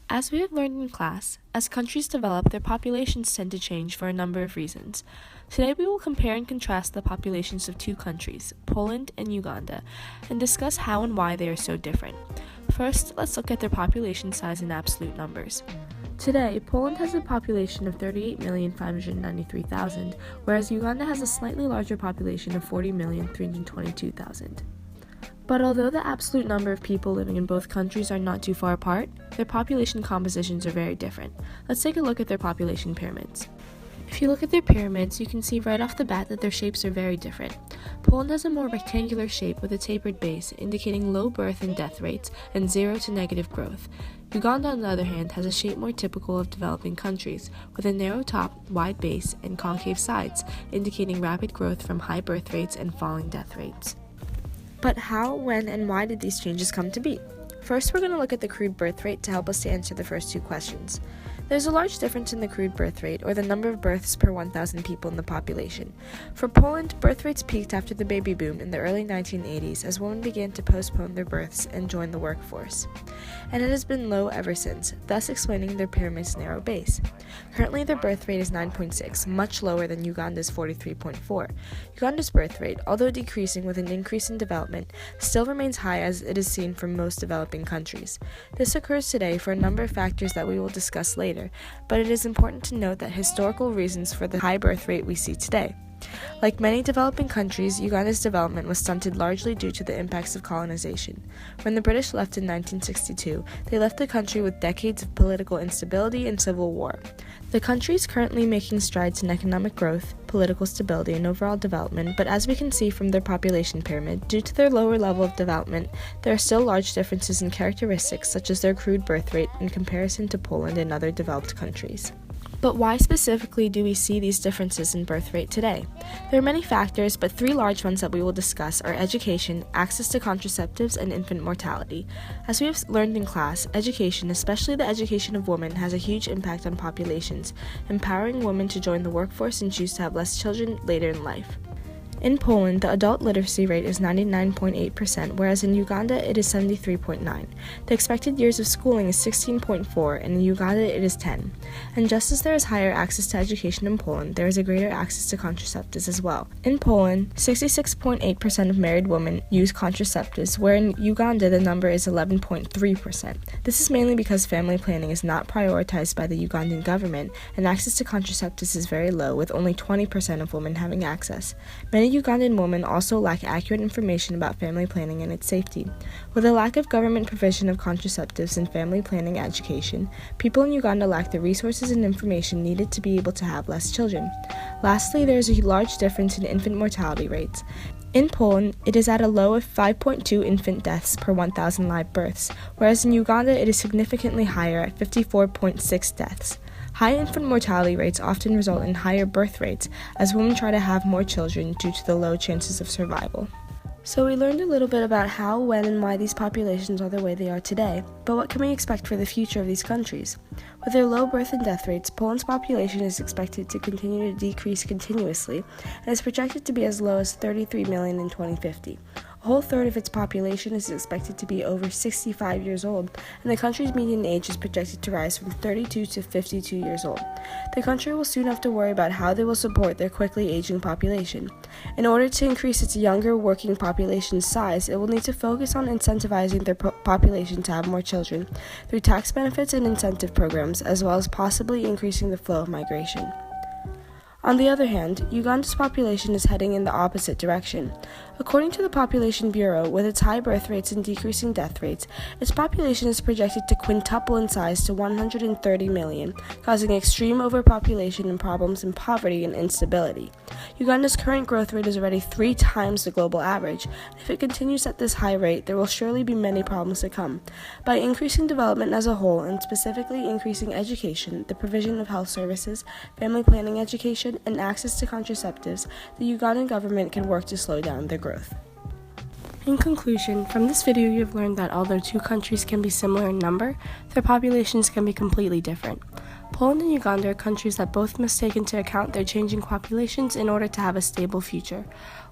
As we have learned in class, as countries develop, their populations tend to change for a number of reasons. Today we will compare and contrast the populations of two countries, Poland and Uganda, and discuss how and why they are so different. First, let's look at their population size in absolute numbers. Today, Poland has a population of 38,593,000, whereas Uganda has a slightly larger population of 40,322,000. But although the absolute number of people living in both countries are not too far apart, their population compositions are very different. Let's take a look at their population pyramids. If you look at their pyramids, you can see right off the bat that their shapes are very different. Poland has a more rectangular shape with a tapered base, indicating low birth and death rates and 0 to negative growth. Uganda, on the other hand, has a shape more typical of developing countries, with a narrow top, wide base, and concave sides, indicating rapid growth from high birth rates and falling death rates. But how, when, and why did these changes come to be? First, we're going to look at the crude birth rate to help us to answer the first two questions. There's a large difference in the crude birth rate, or the number of births per 1,000 people in the population. For Poland, birth rates peaked after the baby boom in the early 1980s as women began to postpone their births and join the workforce. And it has been low ever since, thus explaining their pyramid's narrow base. Currently, their birth rate is 9.6, much lower than Uganda's 43.4. Uganda's birth rate, although decreasing with an increase in development, still remains high as it is seen from most developing countries. This occurs today for a number of factors that we will discuss later, but it is important to note that historical reasons for the high birth rate we see today. Like many developing countries, Uganda's development was stunted largely due to the impacts of colonization. When the British left in 1962, they left the country with decades of political instability and civil war. The country is currently making strides in economic growth, political stability, and overall development, but as we can see from their population pyramid, due to their lower level of development, there are still large differences in characteristics such as their crude birth rate in comparison to Poland and other developed countries. But why specifically do we see these differences in birth rate today? There are many factors, but three large ones that we will discuss are education, access to contraceptives, and infant mortality. As we have learned in class, education, especially the education of women, has a huge impact on populations, empowering women to join the workforce and choose to have less children later in life. In Poland, the adult literacy rate is 99.8%, whereas in Uganda it is 73.9%. The expected years of schooling is 16.4, and in Uganda it is 10. And just as there is higher access to education in Poland, there is a greater access to contraceptives as well. In Poland, 66.8% of married women use contraceptives, where in Uganda the number is 11.3%. This is mainly because family planning is not prioritized by the Ugandan government, and access to contraceptives is very low, with only 20% of women having access. Many Ugandan women also lack accurate information about family planning and its safety. With a lack of government provision of contraceptives and family planning education, people in Uganda lack the resources and information needed to be able to have less children. Lastly, there is a large difference in infant mortality rates. In Poland, it is at a low of 5.2 infant deaths per 1,000 live births, whereas in Uganda it is significantly higher at 54.6 deaths. High infant mortality rates often result in higher birth rates as women try to have more children due to the low chances of survival. So we learned a little bit about how, when, and why these populations are the way they are today, but what can we expect for the future of these countries? With their low birth and death rates, Poland's population is expected to continue to decrease continuously and is projected to be as low as 33 million in 2050. A whole third of its population is expected to be over 65 years old, and the country's median age is projected to rise from 32 to 52 years old. The country will soon have to worry about how they will support their quickly aging population. In order to increase its younger working population size, it will need to focus on incentivizing their population to have more children through tax benefits and incentive programs, as well as possibly increasing the flow of migration. On the other hand, Uganda's population is heading in the opposite direction. According to the Population Bureau, with its high birth rates and decreasing death rates, its population is projected to quintuple in size to 130 million, causing extreme overpopulation and problems in poverty and instability. Uganda's current growth rate is already 3 times the global average, and if it continues at this high rate, there will surely be many problems to come. By increasing development as a whole, and specifically increasing education, the provision of health services, family planning education, and access to contraceptives, the Ugandan government can work to slow down their growth. In conclusion, from this video you have learned that although two countries can be similar in number, their populations can be completely different. Poland and Uganda are countries that both must take into account their changing populations in order to have a stable future.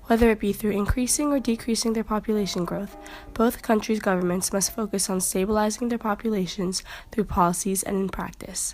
Whether it be through increasing or decreasing their population growth, both countries' governments must focus on stabilizing their populations through policies and in practice.